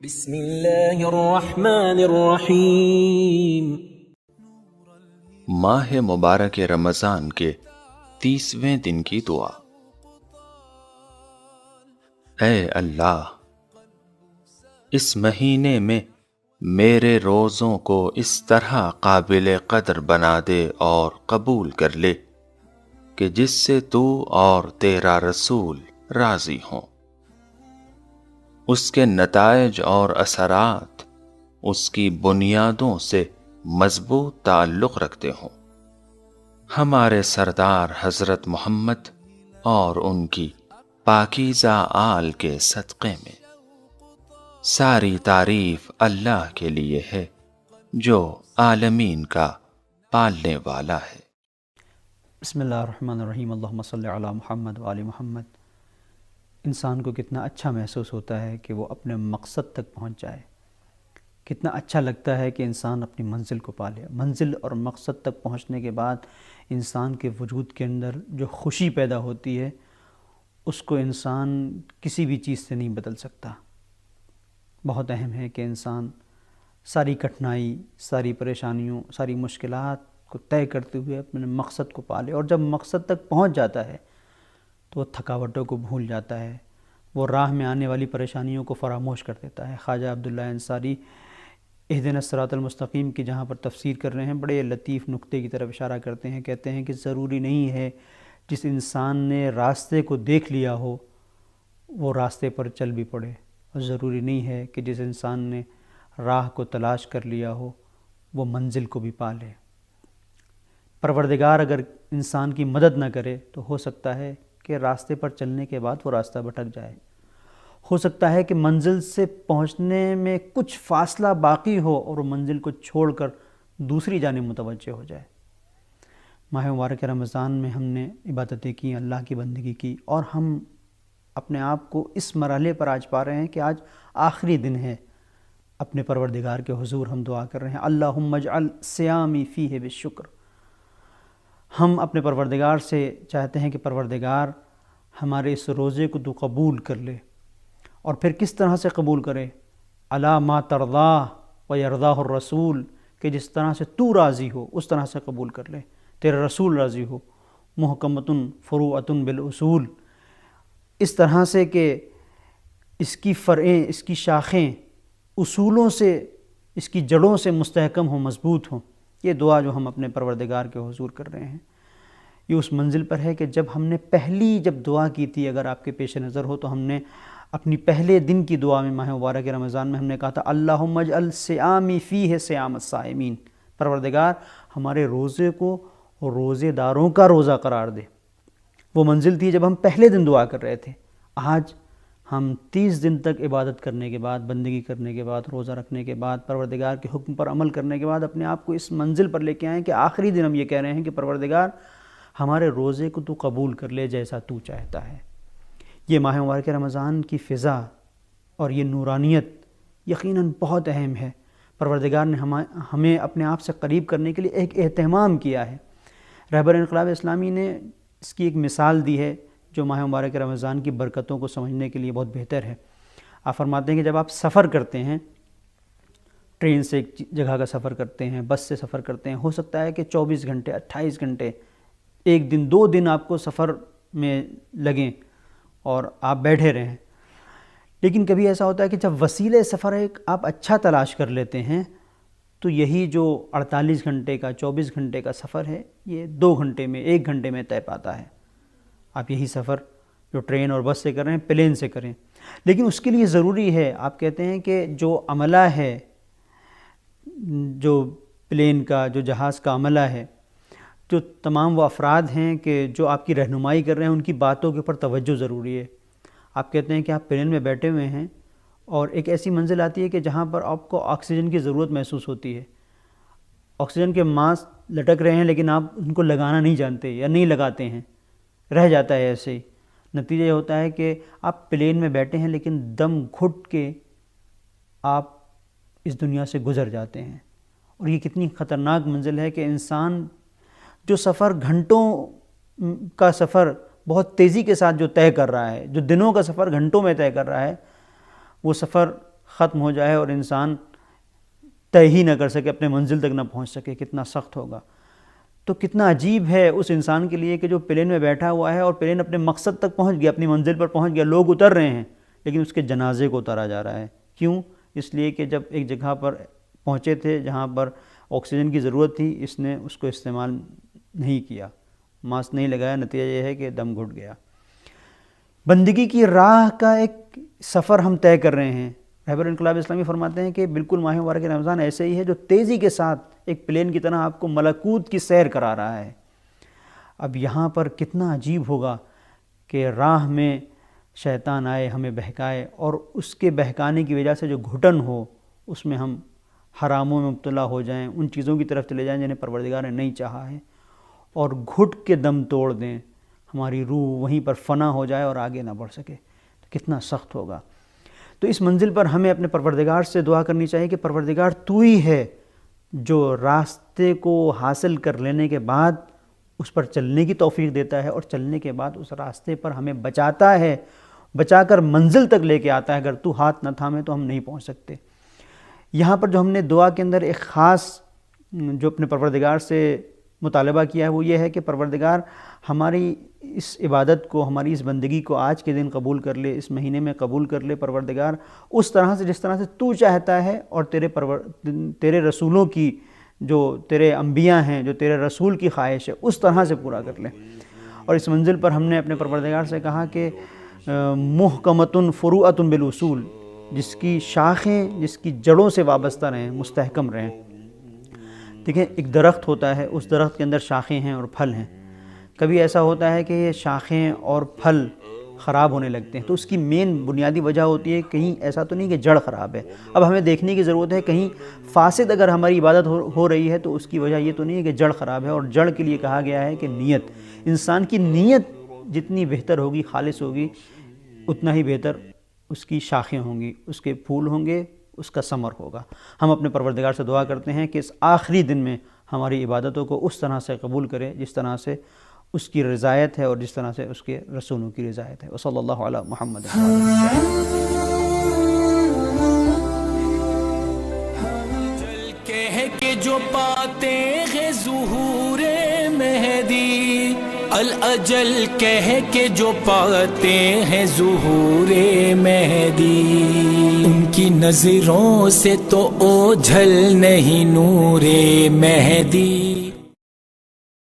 بسم اللہ الرحمن الرحیم۔ ماہ مبارک رمضان کے 30ویں دن کی دعا۔ اے اللہ، اس مہینے میں میرے روزوں کو اس طرح قابل قدر بنا دے اور قبول کر لے کہ جس سے تو اور تیرا رسول راضی ہوں۔ اس کے نتائج اور اثرات اس کی بنیادوں سے مضبوط تعلق رکھتے ہوں۔ ہمارے سردار حضرت محمد اور ان کی پاکیزہ آل کے صدقے میں۔ ساری تعریف اللہ کے لیے ہے جو عالمین کا پالنے والا ہے۔ بسم اللہ الرحمن الرحیم۔ اللہم صلی علی محمد وآل محمد۔ انسان کو کتنا اچھا محسوس ہوتا ہے کہ وہ اپنے مقصد تک پہنچ جائے، کتنا اچھا لگتا ہے کہ انسان اپنی منزل کو پالے۔ منزل اور مقصد تک پہنچنے کے بعد انسان کے وجود کے اندر جو خوشی پیدا ہوتی ہے اس کو انسان کسی بھی چیز سے نہیں بدل سکتا۔ بہت اہم ہے کہ انسان ساری کٹھنائی، ساری پریشانیوں، ساری مشکلات کو طے کرتے ہوئے اپنے مقصد کو پالے، اور جب مقصد تک پہنچ جاتا ہے تو وہ تھکاوٹوں کو بھول جاتا ہے، وہ راہ میں آنے والی پریشانیوں کو فراموش کر دیتا ہے۔ خواجہ عبداللہ انصاری اہدنا الصراط المستقیم کی جہاں پر تفسیر کر رہے ہیں، بڑے لطیف نقطے کی طرف اشارہ کرتے ہیں۔ کہتے ہیں کہ ضروری نہیں ہے جس انسان نے راستے کو دیکھ لیا ہو وہ راستے پر چل بھی پڑے، اور ضروری نہیں ہے کہ جس انسان نے راہ کو تلاش کر لیا ہو وہ منزل کو بھی پا لے۔ پروردگار اگر انسان کی مدد نہ کرے تو ہو سکتا ہے کہ راستے پر چلنے کے بعد وہ راستہ بھٹک جائے، ہو سکتا ہے کہ منزل سے پہنچنے میں کچھ فاصلہ باقی ہو اور وہ منزل کو چھوڑ کر دوسری جانب متوجہ ہو جائے۔ ماہ مبارک رمضان میں ہم نے عبادتیں کی، اللہ کی بندگی کی، اور ہم اپنے آپ کو اس مرحلے پر آج پا رہے ہیں کہ آج آخری دن ہے۔ اپنے پروردگار کے حضور ہم دعا کر رہے ہیں، اللہم اجعل صیامی فیہ بالشکر۔ ہم اپنے پروردگار سے چاہتے ہیں کہ پروردگار ہمارے اس روزے کو تو قبول کر لے، اور پھر کس طرح سے قبول کرے؟ علی ما ترضاہ و یرضاہ الرسول، کہ جس طرح سے تو راضی ہو اس طرح سے قبول کر لے، تیرا رسول راضی ہو۔ محکمۃ فروعۃ بالاصول، اس طرح سے کہ اس کی فرعیں، اس کی شاخیں اصولوں سے، اس کی جڑوں سے مستحکم ہوں، مضبوط ہوں۔ یہ دعا جو ہم اپنے پروردگار کے حضور کر رہے ہیں، یہ اس منزل پر ہے کہ جب ہم نے پہلی دعا کی تھی، اگر آپ کے پیش نظر ہو تو ہم نے اپنی پہلے دن کی دعا میں ماہ مبارک رمضان میں ہم نے کہا تھا، اللہم اجعل صیامی فیہ صیام الصائمین، پروردگار ہمارے روزے کو روزے داروں کا روزہ قرار دے۔ وہ منزل تھی جب ہم پہلے دن دعا کر رہے تھے۔ آج ہم 30 دن تک عبادت کرنے کے بعد، بندگی کرنے کے بعد، روزہ رکھنے کے بعد، پروردگار کے حکم پر عمل کرنے کے بعد اپنے آپ کو اس منزل پر لے کے آئیں کہ آخری دن ہم یہ کہہ رہے ہیں کہ پروردگار ہمارے روزے کو تو قبول کر لے جیسا تو چاہتا ہے۔ یہ ماہ مبارک رمضان کی فضا اور یہ نورانیت یقیناً بہت اہم ہے۔ پروردگار نے ہمیں اپنے آپ سے قریب کرنے کے لیے ایک اہتمام کیا ہے۔ رہبر انقلاب اسلامی نے اس کی ایک مثال دی ہے جو ماہ مبارک رمضان کی برکتوں کو سمجھنے کے لیے بہت بہتر ہے۔ آپ فرماتے ہیں کہ جب آپ سفر کرتے ہیں، ٹرین سے ایک جگہ کا سفر کرتے ہیں، بس سے سفر کرتے ہیں، ہو سکتا ہے کہ 24 گھنٹے، 28 گھنٹے، ایک دن، 2 دن آپ کو سفر میں لگیں اور آپ بیٹھے رہیں، لیکن کبھی ایسا ہوتا ہے کہ جب وسیلہ سفر ایک آپ اچھا تلاش کر لیتے ہیں تو یہی جو 48 گھنٹے کا، 24 گھنٹے کا سفر ہے، یہ 2 گھنٹے میں، 1 گھنٹے میں طے پاتا ہے۔ آپ یہی سفر جو ٹرین اور بس سے کر رہے ہیں پلین سے کریں، لیکن اس کے لیے ضروری ہے، آپ کہتے ہیں کہ جو عملہ ہے، جو پلین کا، جو جہاز کا عملہ ہے، جو تمام وہ افراد ہیں کہ جو آپ کی رہنمائی کر رہے ہیں، ان کی باتوں کے اوپر توجہ ضروری ہے۔ آپ کہتے ہیں کہ آپ پلین میں بیٹھے ہوئے ہیں اور ایک ایسی منزل آتی ہے کہ جہاں پر آپ کو آکسیجن کی ضرورت محسوس ہوتی ہے، آکسیجن کے ماسک لٹک رہے ہیں لیکن آپ ان کو لگانا نہیں جانتے یا نہیں لگاتے ہیں، رہ جاتا ہے ایسے ہی۔ نتیجہ یہ ہوتا ہے کہ آپ پلین میں بیٹھے ہیں لیکن دم گھٹ کے آپ اس دنیا سے گزر جاتے ہیں۔ اور یہ کتنی خطرناک منزل ہے کہ انسان جو سفر گھنٹوں کا سفر بہت تیزی کے ساتھ جو طے کر رہا ہے، جو دنوں کا سفر گھنٹوں میں طے کر رہا ہے، وہ سفر ختم ہو جائے اور انسان طے ہی نہ کر سکے، اپنے منزل تک نہ پہنچ سکے، کتنا سخت ہوگا۔ تو کتنا عجیب ہے اس انسان کے لیے کہ جو پلین میں بیٹھا ہوا ہے اور پلین اپنے مقصد تک پہنچ گیا، اپنی منزل پر پہنچ گیا، لوگ اتر رہے ہیں، لیکن اس کے جنازے کو اتارا جا رہا ہے۔ کیوں؟ اس لیے کہ جب ایک جگہ پر پہنچے تھے جہاں پر آکسیجن کی ضرورت تھی، اس نے اس کو استعمال نہیں کیا، ماسک نہیں لگایا، نتیجہ یہ ہے کہ دم گھٹ گیا۔ بندگی کی راہ کا ایک سفر ہم طے کر رہے ہیں۔ رہبر انقلاب اسلامی فرماتے ہیں کہ بالکل ماہ مبارک رمضان ایسے ہی ہے جو تیزی کے ساتھ ایک پلین کی طرح آپ کو ملکوت کی سیر کرا رہا ہے۔ اب یہاں پر کتنا عجیب ہوگا کہ راہ میں شیطان آئے، ہمیں بہکائے، اور اس کے بہکانے کی وجہ سے جو گھٹن ہو، اس میں ہم حراموں میں مبتلا ہو جائیں، ان چیزوں کی طرف چلے جائیں جنہیں پروردگار نے نہیں چاہا ہے، اور گھٹ کے دم توڑ دیں، ہماری روح وہیں پر فنا ہو جائے اور آگے نہ بڑھ سکے، تو کتنا سخت ہوگا۔ تو اس منزل پر ہمیں اپنے پروردگار سے دعا کرنی چاہیے کہ پروردگار تو ہی ہے جو راستے کو حاصل کر لینے کے بعد اس پر چلنے کی توفیق دیتا ہے، اور چلنے کے بعد اس راستے پر ہمیں بچاتا ہے، بچا کر منزل تک لے کے آتا ہے۔ اگر تو ہاتھ نہ تھامے تو ہم نہیں پہنچ سکتے۔ یہاں پر جو ہم نے دعا کے اندر ایک خاص جو اپنے پروردگار سے مطالبہ کیا ہے وہ یہ ہے کہ پروردگار ہماری اس عبادت کو، ہماری اس بندگی کو آج کے دن قبول کر لے، اس مہینے میں قبول کر لے پروردگار، اس طرح سے جس طرح سے تو چاہتا ہے، اور تیرے رسولوں کی، جو تیرے انبیاء ہیں، جو تیرے رسول کی خواہش ہے، اس طرح سے پورا کر لے۔ اور اس منزل پر ہم نے اپنے پروردگار سے کہا کہ محکمۃ فروعۃ بالاصول، جس کی شاخیں، جس کی جڑوں سے وابستہ رہیں، مستحکم رہیں۔ دیکھیں ایک درخت ہوتا ہے، اس درخت کے اندر شاخیں ہیں اور پھل ہیں۔ کبھی ایسا ہوتا ہے کہ یہ شاخیں اور پھل خراب ہونے لگتے ہیں، تو اس کی مین بنیادی وجہ ہوتی ہے کہیں ایسا تو نہیں کہ جڑ خراب ہے۔ اب ہمیں دیکھنے کی ضرورت ہے کہیں فاسد اگر ہماری عبادت ہو رہی ہے تو اس کی وجہ یہ تو نہیں ہے کہ جڑ خراب ہے، اور جڑ کے لیے کہا گیا ہے کہ نیت، انسان کی نیت جتنی بہتر ہوگی، خالص ہوگی، اتنا ہی بہتر اس کی شاخیں ہوں گی، اس کے پھول ہوں گے، اس کا ثمر ہوگا۔ ہم اپنے پروردگار سے دعا کرتے ہیں کہ اس آخری دن میں ہماری عبادتوں کو اس طرح سے قبول کرے جس طرح سے اس کی رضایت ہے اور جس طرح سے اس کے رسولوں کی رضایت ہے۔ وصلی اللہ علی محمد۔ کہ جو پاتے ہیں ظہور مہدی، الاجل کہہ کے جو پاتے ہیں ظہور مہدی، ان کی نظروں سے تو اوجھل نہیں نور مہدی۔